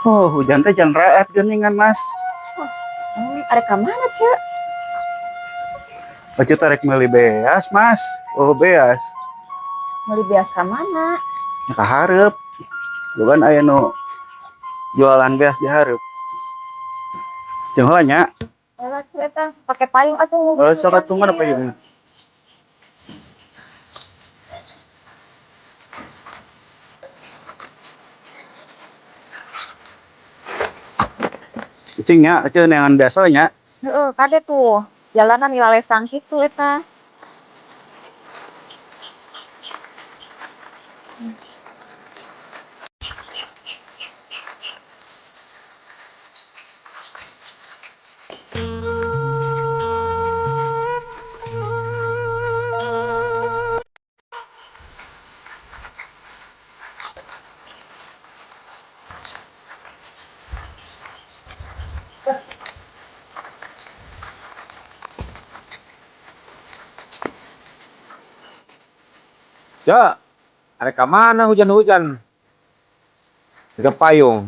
Oh, hujan teh jangan raat geuningan, Mas. Ada kemana, Cek? Oce tarik meuli beas, Mas. Oh, beas. Meuli beas ka mana? Ya ka hareup. Jugan aya nu jualan beas di hareup. Jeung heula nya. Elah, eta pake payung atuh. Sok atuh mana payungna? Cing nya, eceun neangan beas we nya. Heeh, kade tuh. Jalanan ilalesang kitu eta. Cak, ada ke mana hujan-hujan? Ke payung.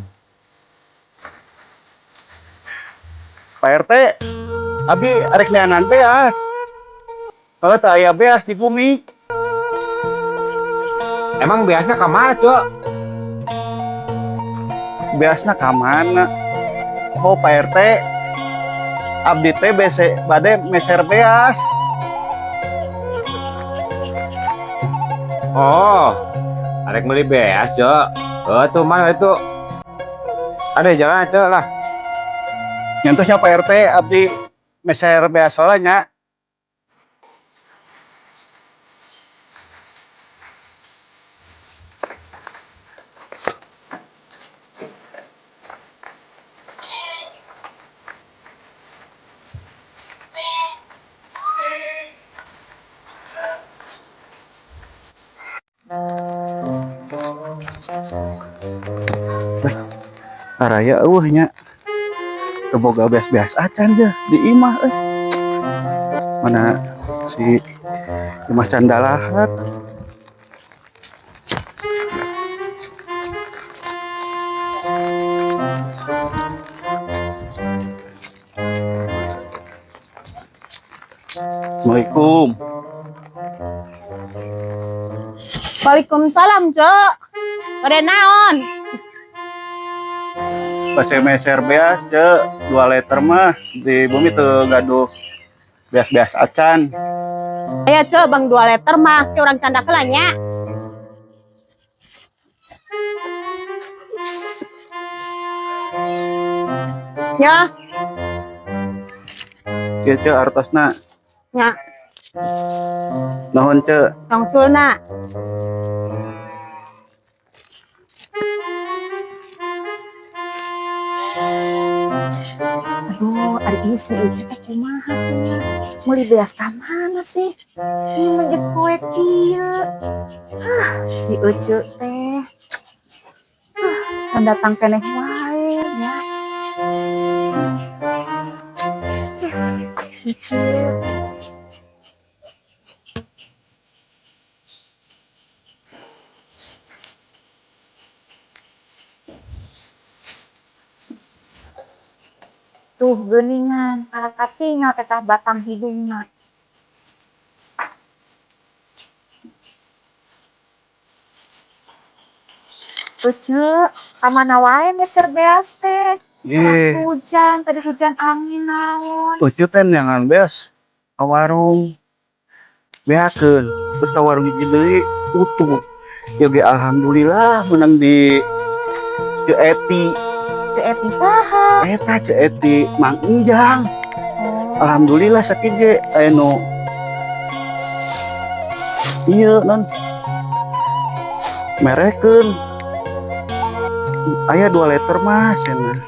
Pak RT, abi arek neangan beas. Kalau teu aya beas di bumi. Emang biasa ke mana, Cak? Beasna ka mana? Oh, Pak RT. Abdi teh bade meser beas. Oh, ada beli beas, Cak. Oh, tuh mana itu? Ada jalan, Cak lah. Nyantosnya Pak RT abdi meser beas heula nya. Araya eueuh nya. Teu boga beas-beas acan deh di imah euy. Mana si Dimas Candalahat. Assalamualaikum. Waalaikumsalam, Cek. Pada naon? Pas meser beas cek 2 liter mah di bumi teu gaduh beas-beas acan. Aya, Cek, Bang 2 liter mah ke urang canda heula nya. Ya, Ieu cek artosna. nya. Nuhun cek. Tongsulna. Aduh, ari ieu si Ucu teh kumaha sih nya? Meuli beas ka mana sih? Ini mah geus poe kieu. Si Ucu teh. Can datang keneh wae nya. Tuh geuningan, para katingal teh batang hidungna. Ucu, kamana wae meser beas teh? Ih, Hujan, tadi hujan angin naon. Ucu teh neangan beas ka warung. Beakeun, terus ka warung hiji deui utuh. Ya ge alhamdulillah menang di Ceu Eti. Ceu Eti saha? Eta Ceu Eti Mang Enjang. Oh, Alhamdulillah sakit ge aya nu ieu non merekeun. Aya 2 liter mah cenah.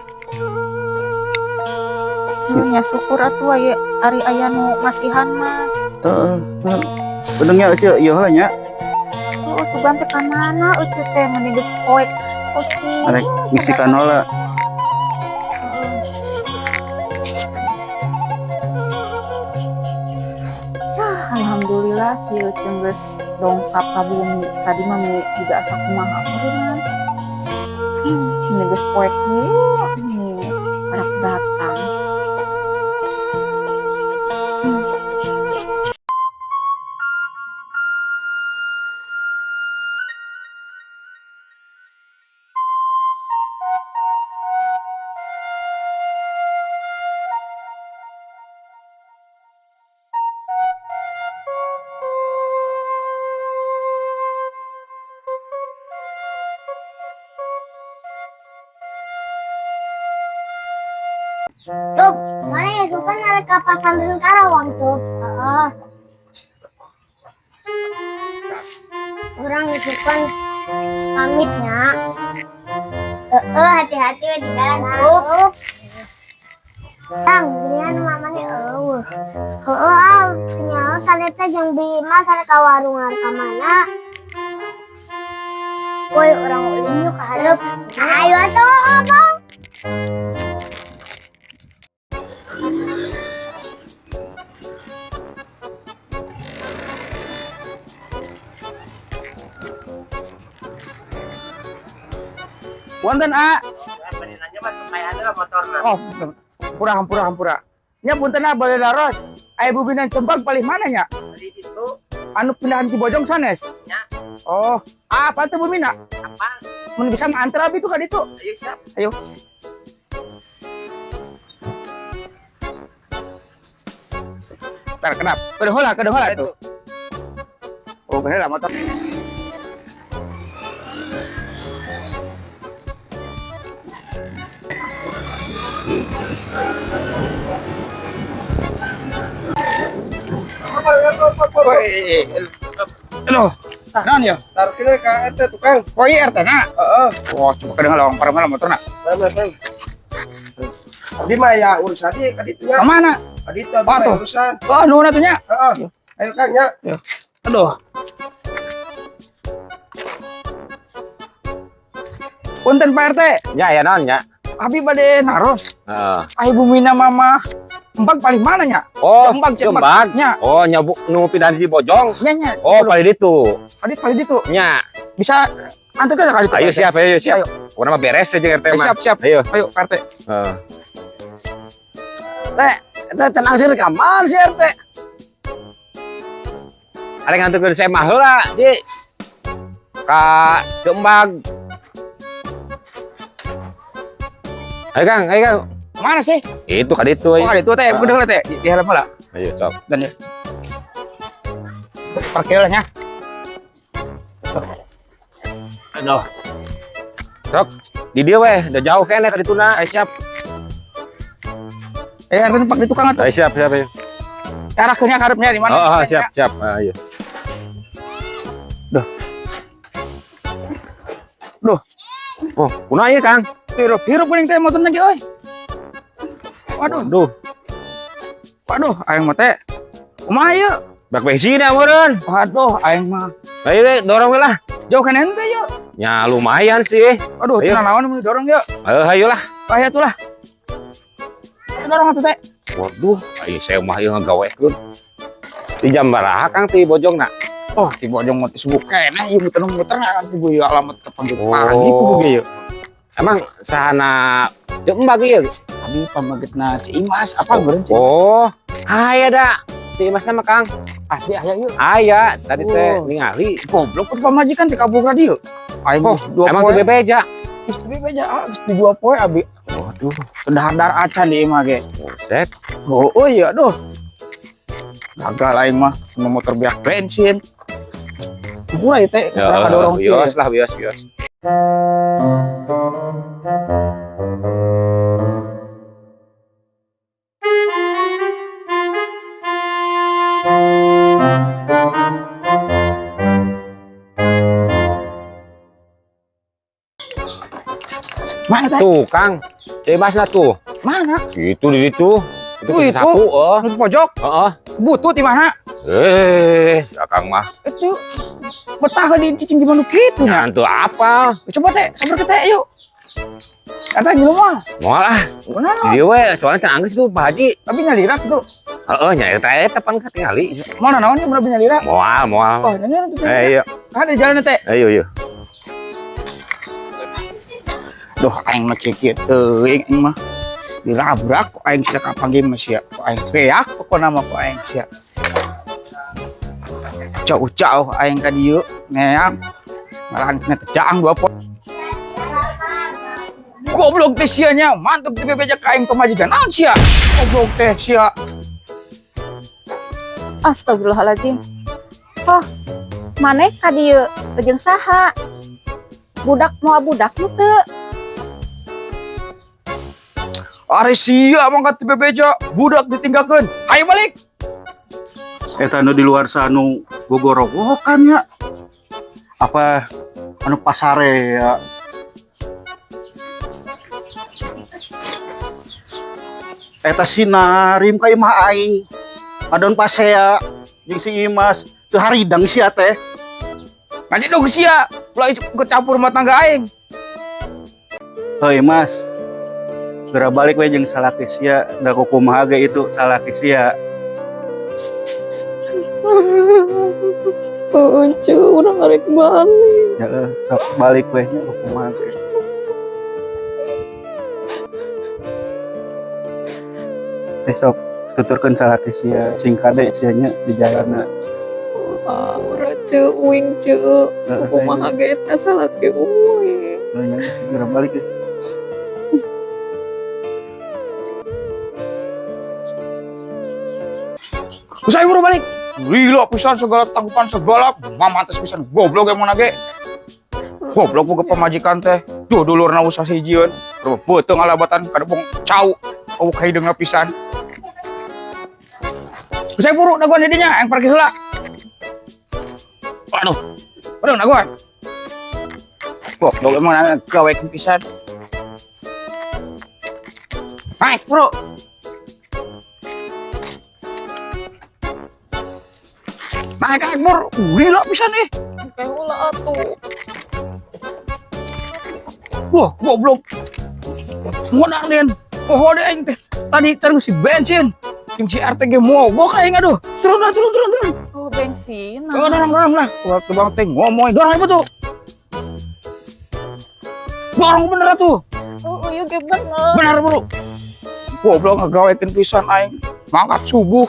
nya syukur atuh aya ari aya nu masihan mah. Heeh. Benernya Ucu ieu heula nya. Oh, sugan teh ka mana Ucu teh mending geus poek. Posting. Arek ngisikan heula. Alhamdulillah si Ucu geus dongkap ka bumi tadi mah juga asa kumaha meureun. Ini geus poe kieu ini anak datang. Tuh, mana ya suka narik ke pesantren Karawang tuh? Orang itu kan pamitnya. Hati-hati di jalan tuh. Kang, giliran mamanya ternyata ternyata jang bima sana ke warung harga mana? Woi, orang ulin yuk ke harap. Ayo tuh, abang. Punten A. motor. Oh, hampura. Nya punten A boleh laros. Aya bubinan cembag paling mana nya? Di situ Anu pindahan di Bojong sanes. nya Oh, apa tuh bumina? apa? Mun bisa antar abi tuh ka ditu. Ayo siap. Ayo. Tar kenapa? Kedengola tuh. Oh, bener lah motor. Halo. Naon ya? Taruh kira ke RT tukang. Oh iya RT na. Heeh. Oh, coba kedengola orang parah motor na. Di mah ya urusan di kaditu nya. Kemana? Kaditu Apa tuh? urusan. Oh, nuhun atuh nya. Heeh. Ayo Kang nya. Aduh. Punten Pak RT. Ya ya naon nya. Abi bade naros. Heeh. Ai bumina mama. Embag paling mana nya? Oh, Cembag. Nya. Oh, nyabuk nu pindah di Bojong. Nya. Oh, paling itu. Adit paling itu. Nya. Bisa antar ke kali itu. Ayo siap. Ayo. Urang mah beres aja RT mah. Siap. Ayo. Ayo Pak RT. Heeh. Teh tenang sih rekaman si RT. Ada ngantukeun saya mah heula, Di. Ka Kembang. Ayo Kang. Mana sih? Itu kaditu Oh, euy. ada itu teh, kedengeula teh. Di helm lah. Ayo sok. Dan ya. Parkirnya. Aduh. Sok. Di dia weh, udah jauh kene kadituna. Ayo siap. RT pak di tukang atuh. Ayo siap. Ayo. Arahkeunnya karepnya di mana? Oh, siap. Ayo. Duh. Oh, kunaon ieu Kang? Hirup kuning teh motor lagi euy. Waduh, aing mah teh. Kumaha ieu? Bak bensin ya meureun. Waduh, aing mah Ayo we, dorong we lah. jauh kan ente yuk. Ya lumayan sih. Aduh, Ayo. tina naon mun dorong yuk. Ayo lah. Aya tuh lah. Dorong atuh teh. Waduh, ayo saya mah ieu ngagawekeun. Di jam baraha Kang ti Bojongna? Oh, ti Bojong mah disebut keneh ieu muter-muter ti bu alamat ke pagi Oh. pagi ku ge yeuh. Emang sahana jembag ieu? Abi pamagitna si Imas apa beureun sih? Oh, aya da. Si Mas nama Kang. Asli aya yuk. Aya, tadi teh Oh. ningali. Goblok pun pamajikan ti kabur radio. Aing Oh, geus dua emang poe. teu bebeja. Geus teu bebeja, geus di dua poe abi. Waduh, Dar acan di imah ge. buset. Oh iya, aduh. Gagal aing mah, sama motor biak bensin. Kumpul aja teh, Ya, dorong bios lah, bios. Mana teh? Tuh, Kang. Bebaslah tuh. Mana? Itu di situ. Itu Oh, ke itu? saku, Di pojok, Heeh. butut di mana? Si Akang mah. Itu betah di cicing gimana gitu nya. Nyantu apa? Coba teh, sabar ke teh yuk. Kata gila mah. Moal ah. Mana? Dia we, soalnya kan Anggus tuh Pak Haji. Tapi nyalirak tuh. Heeh, nya eta pan katingali. Mana naonnya bener bener lira? Moal. Oh, ini tuh. Iya. Ada jalan teh. Ayo. Duh, aing mah kieu teuing mah. Dirabrak kok aing sia kapanggih mah sia. Kok aing beak pokona mah kok aing sia. Jauh-jauh aing ka dieu neang. Malahan kena tejaang 2 pot. Goblok teh sia nya, mantep teh bebeja ka aing pamajikan. Naon sia? Goblok teh sia. Astagfirullahaladzim. Oh, maneh ka dieu jeung saha? Budak moal budak nu teu? Are sia mangkat teh bebeja, budak ditinggalkeun. Hayu balik. Eta anu di luar sanu gogorogokan ya. Apa anu pasare ya. Eta si Narim ka imah aing. Adon pasea jeung si Imas teu haridang sia teh. Nanti dong sia, ulah ikut campur rumah tangga aing. Heuy Mas. Segera balik we jeung salaki sia, da kumaha ge itu salaki sia. Once urang arek balik. Heeh, sok balik we nya kumaha ge. Besok tuturkeun salaki sia sing kade sia nya di jalanna. Urang ceuing ceu. Kumaha ge eta salaki uing. Nya segera balik ya. Usai buru balik. Gila pisan segala tangkupan segala mamantes pisan goblok emang nage. Goblok boga pamajikan teh. Duh dulurna usah sijieun. Beuteung alabatan kadepong cau. Kau kaidengna pisan. Usai buru daguan didinya yang pergi heula. Aduh daguan. Goblok emang gawek pisan. Naik bro. Naik bro, gila pisan nih. Teh ulah atuh. Wah, goblok. Ngonak den. Oh, ada aing teh. Tadi terus si bensin. Jeung si RTG mogok aing aduh. Turun. Oh, bensin. Dorong lah. Waktu Bang teh ngomong, dorong apa tuh? Dorong bener tuh. Oh, iya ge bener. Bener, Bro. Goblok ngagawekeun pisan aing. Mangkat subuh.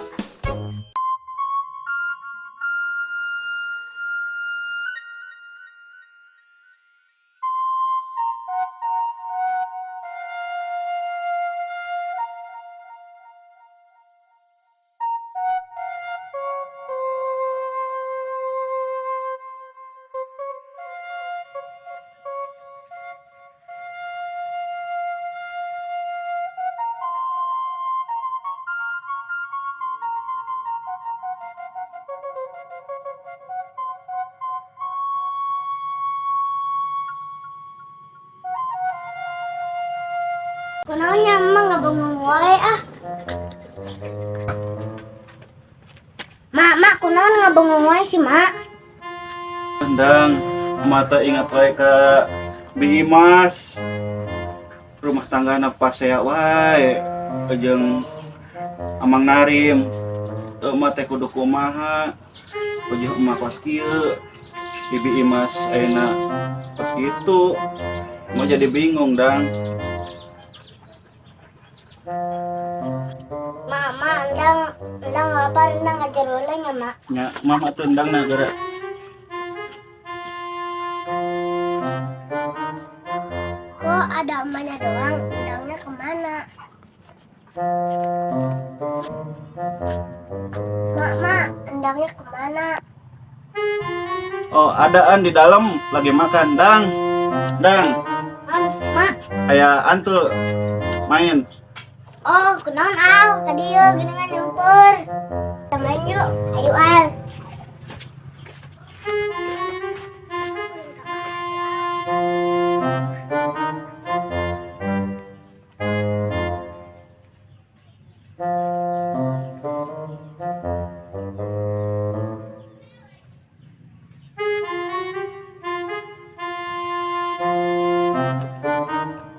Kunaonnya emang nggak bangun wae ah. Mak, kunaon nggak bangun wae sih mak? Endang mata ingat wae ka Bi Imas. Rumah tanggana pasea wae jeung Amang Narim. Teu mah teh kudu kumaha. Ujih emak kos kieu. Bibi Imas ayeuna kos kitu. Mau jadi bingung dang. Mama, endang apa? Endang ngajar uleng ya mak? Nya mama teu endang na geura. Kok ada emaknya doang? Endangnya kemana? Mak, endangnya kemana? Oh, adaan di dalam lagi makan, dang. Mak, Aya antul main. oh kunaon al? Tadi yuk gini nyumpur. Kita main yuk, ayo al.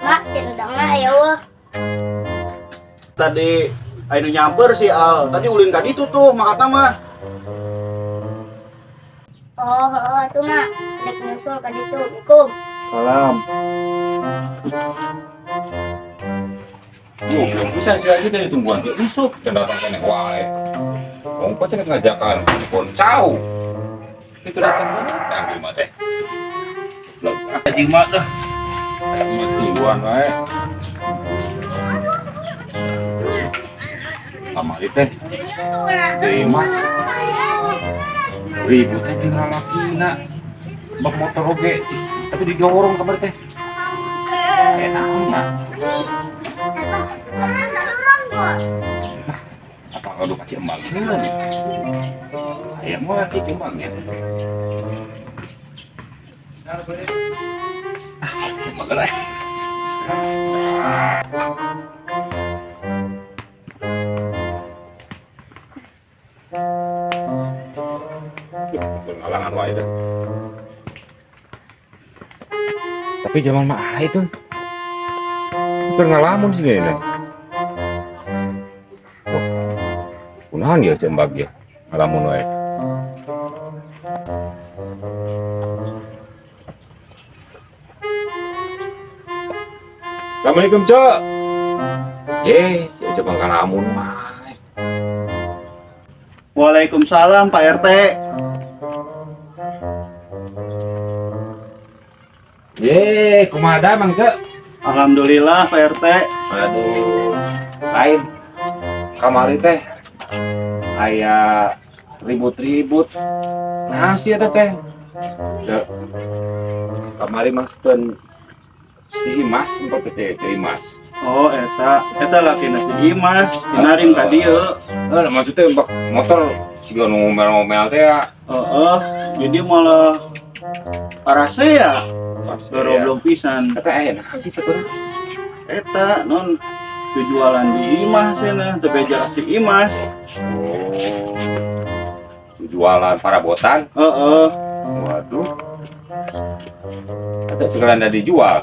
Mak, si endangnya ayo. Tadi Ayo nyamper si Al. Tadi ulin ka ditu tuh makata mah. Oh, itu mah dek nyusul ka ditu. Kum. Salam. Belum bisa sih lagi dari tumbuhan dia rusuk dan datang kene wae. Wong kok cenah ngajakan pun cau. Itu datang ambil mah teh. Belum Jimat dah. mah duluan wae. Kamari teh. Deui Mas. Ribut teh jeung lalakina. Bak motor oge, tapi didorong kamari teh. Enak mah. Apa kalau kacil embang? Ayam mau kacil embangnya. Embang lah. Pengalaman wae itu. Tapi zaman mah itu pengalaman sih ini. Kunahan ya cembag ya, ngalamun wae. Assalamualaikum, Cok. Coba ngalamun mah. Waalaikumsalam Pak RT. Kumaha Mang Cok? Alhamdulillah Pak RT. Aduh, lain kamari teh aya ribut-ribut. Nah, sih eta teh. Kamari Mas ten si Imas sempat teh Imas. Oh eta lakina si Imas, dinarim ka dieu. Maksudnya bak motor siga nu ngomel-ngomel teh ya. Jadi malah parase ya. Baru Belum pisan. Eta aya nah sih sakur. Eta non jualan di Imas cenah, teu beja si Imas. Oh. Jualan parabotan. Waduh. Eta segala anda dijual.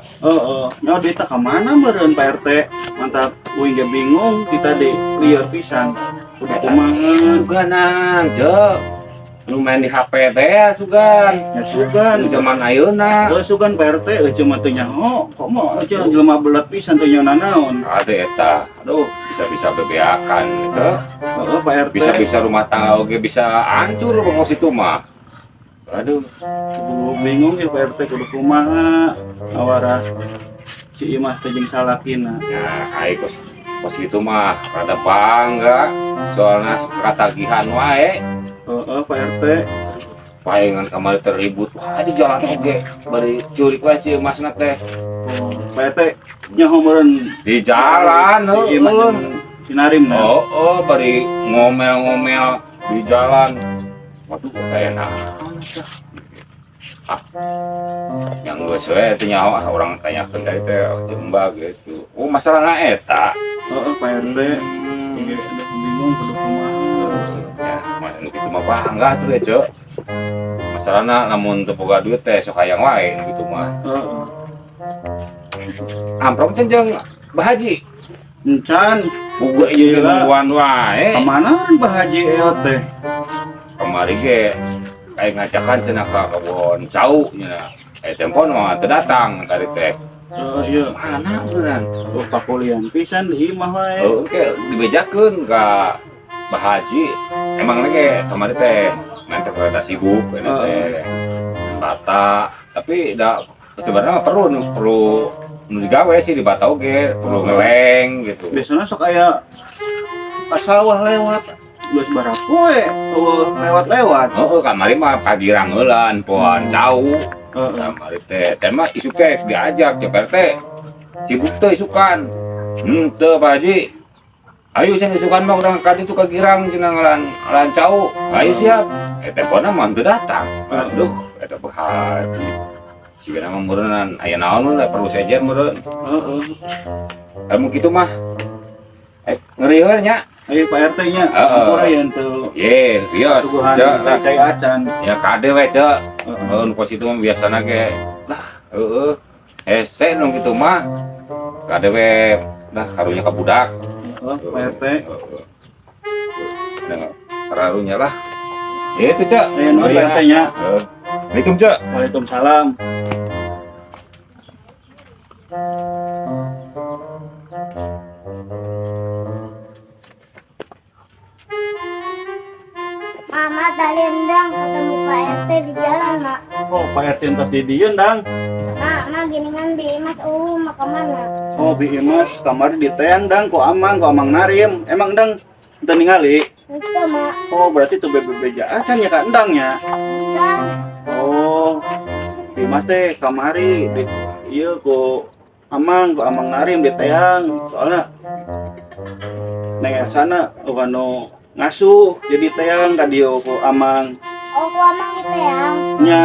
Nyawa duitnya ke mana meureun Pak RT? Mantap uing ge bingung kita di lieur pisan. Udah kumaha? Suganang, Cok. Lu main di HP teh ya sugan. Ya sugan. Lu zaman ayeuna. Sugan Pak RT cuma teu nyaho. Kok mau aja jelema belat pisan teu nyaho naon. Ada eta. Aduh, bisa-bisa bebeakan, Cok. Pak RT. Bisa-bisa rumah tangga oge bisa hancur pokok situ mah. Aduh, Bingung ya Pak RT kudu kumaha. Awara si Imas teh jeung salakina. ya ai kos gitu mah rada bangga soalnya katagihan wae. Pak RT. Palingan kamari terribut. Wah, di jalan oge bari curik wae si Masna teh. Pak RT nyaho meureun Di jalan, si Imas jeung sinarim na. Oh, bari ngomel-ngomel di jalan. Waduh, kayak naon tah. Yang geus we teh nyaho orang tanyakeun tadi teh Jemba gitu. Oh, masalahna eta. Pak RT. Ini ada bingung kudu kumaha. Ya, mah gitu mah bangga tuh ya, Cok. Masalahna lamun teu boga duit teh sok hayang wae gitu mah. Amprok teh jeung Bahaji. Encan Boga ieu nungguan wae. kemana Pak Haji eot teh? Kamari ge kayak ngajakan cenah ka kebon cau nya. Tempon mah teu datang tadi teh. Iya. Mana beneran? Pakulian pisan di imah wae. Oke, dibejakeun ka Bahaji. Emang lagi kemarin teh nanti rada sibuk ini teh bata, tapi sebenarnya perlu nu digawe sih di bata oge, perlu ngeleng gitu. Biasanya sok aya ka sawah lewat. Geus barang poe lewat-lewat. Kamari mah pagirang heulan poan cau. Kamari teh mah isu teh diajak ceper teh. Sibuk teh isukan. Teu Pak Haji. Ayo saya isukan mah urang ka ditu ka girang cenah ngalan cau. Ayo siap. Teleponna mah teu datang. Aduh, eta Pak Haji. Sigana mah meureun aya naon we perlu sejen meureun. Mun kitu mah ngeureun nya. Ayo Pak RT nya, urayan tuh. Bios. Cai acan. Ya kade we, Cek. Nu pos itu mah biasana ge lah, hese nu kitu mah. Kade we Nah, karunya ka budak. Oh, Pak RT. Nah, karunya lah. Itu, Cak. Nuhun Pak RT nya. Assalamualaikum, Cak. Waalaikumsalam. Mama tadi endang ketemu Pak RT di jalan, Mak. Oh, Pak RT entas di dieu ndang. Mak giningan di Mas mak kemana? Oh, Bi Imas kamari di teang dang ku amang narim. Emang dang teu ningali. Itu, Mak. Oh, berarti tuh bebeja acan ya Kak endangnya. Dan Oh, Bi Imas teh kamari di ieu ku amang narim di teang. Soalnya neng Elsana anu ngasuh jadi teang ka dieu ku amang. oh, ku amang itu ya. Nya